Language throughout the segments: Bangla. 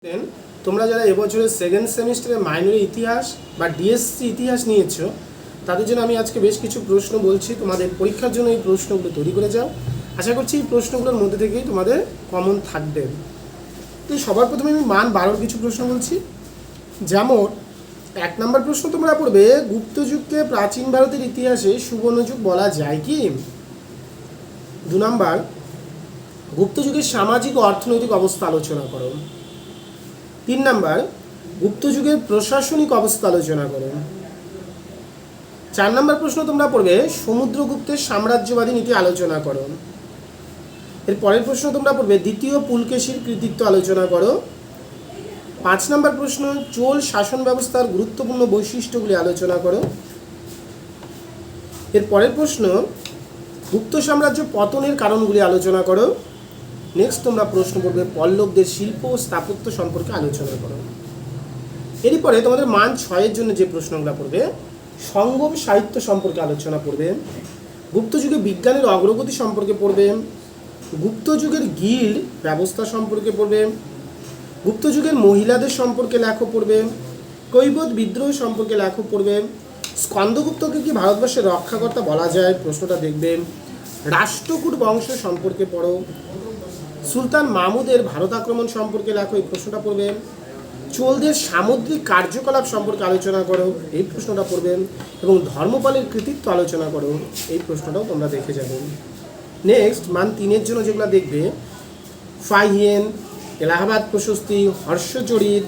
দেন তোমরা যারা এবছরের সেকেন্ড সেমিস্টারে মাইনরে ইতিহাস বা ডিএসসি ইতিহাস নিয়েছো তাদের জন্য আমি আজকে বেশ কিছু প্রশ্ন বলছি। তোমাদের পরীক্ষার জন্য এই প্রশ্নগুলো তৈরি করে যাও। আশা করছি এই প্রশ্নগুলোর মধ্যে থেকেই তোমাদের কমন থাকবে। তো সবার প্রথমে আমি মান 12 কিছু প্রশ্ন বলছি। যেমন 1 নম্বর প্রশ্ন তোমরা পড়বে, গুপ্ত যুগকে প্রাচীন ভারতের ইতিহাসে সুবর্ণযুগ বলা যায় কি? 2 নম্বর, গুপ্ত যুগের সামাজিক ও অর্থনৈতিক অবস্থা আলোচনা করো। 3 নম্বর, গুপ্ত যুগের প্রশাসনিক অবস্থা আলোচনা করো। 4 নম্বর প্রশ্ন তোমরা পড়বে, সমুদ্রগুপ্তের সাম্রাজ্যবাদী নীতি আলোচনা করো। এর পরের প্রশ্ন তোমরা পড়বে, দ্বিতীয় পুলকেশীর কৃতিত্ব আলোচনা করো। 5 নম্বর প্রশ্ন, চোল শাসন ব্যবস্থার গুরুত্বপূর্ণ বৈশিষ্ট্যগুলি আলোচনা করো। এর পরের প্রশ্ন, গুপ্ত সাম্রাজ্য পতনের কারণগুলি আলোচনা করো। নেক্সট তোমরা প্রশ্ন পড়বে, পল্লবদের শিল্প ও স্থাপত্য সম্পর্কে আলোচনা করো। এরই পরে তোমাদের মান 6-এর জন্য যে প্রশ্নগুলো পড়বে, সঙ্গম সাহিত্য সম্পর্কে আলোচনা পড়বে, গুপ্ত যুগে বিজ্ঞানের অগ্রগতি সম্পর্কে পড়বে, গুপ্ত যুগের গিল্ড ব্যবস্থা সম্পর্কে পড়বে, গুপ্ত যুগের মহিলাদের সম্পর্কে লেখো পড়বে, কৈবত বিদ্রোহ সম্পর্কে লেখো পড়বে, স্কন্দগুপ্তকে কি ভারতবর্ষের রক্ষাকর্তা বলা যায় প্রশ্নটা দেখবে, রাষ্ট্রকূট বংশ সম্পর্কে পড়ো, সুলতান মাহমুদের ভারত আক্রমণ সম্পর্কে লেখো, এই প্রশ্নটা পড়বে, চোলদের সামুদ্রিক কার্যকলাপ সম্পর্কে আলোচনা করো, এই প্রশ্নটা পড়বে, এবং ধর্মপালের কৃতিত্ব আলোচনা করো, এই প্রশ্নটাও তোমরা দেখে যাবে। নেক্সট মান 3-এর জন্য যেগুলো দেখবে, ফাহিয়েন, এলাহাবাদ প্রশস্তি, হর্ষচরিত,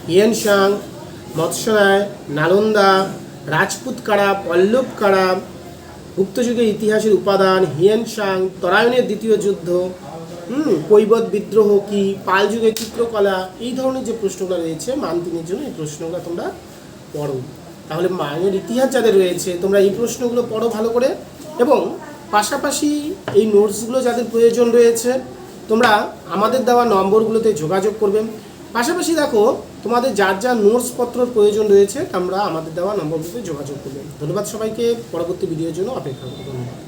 হিয়েনসাং, মৎস্যরায়, নালন্দা, রাজপুত কারা, পল্লব কারা, গুপ্তযুগের ইতিহাসের উপাদান, হিয়েনসাং, তরায়ণের দ্বিতীয় যুদ্ধ, কৈবত বিদ্রোহ কি, পাল যুগের চিত্রকলা, এই ধরনের যে প্রশ্নগুলো রয়েছে মান 3-এর জন্য এই প্রশ্নগুলো তোমরা পড়ো। তাহলে মানের ইতিহাস যাদের রয়েছে তোমরা এই প্রশ্নগুলো পড়ো ভালো করে, এবং পাশাপাশি এই নোটসগুলো যাদের প্রয়োজন রয়েছে তোমরা আমাদের দেওয়া নম্বরগুলোতে যোগাযোগ করবে। পাশাপাশি দেখো তোমাদের যার যা নোটসপত্রর প্রয়োজন রয়েছে তোমরা আমাদের দেওয়া নম্বরগুলোতে যোগাযোগ করবে। ধন্যবাদ সবাইকে, পরবর্তী ভিডিওর জন্য অপেক্ষা করবো। ধন্যবাদ।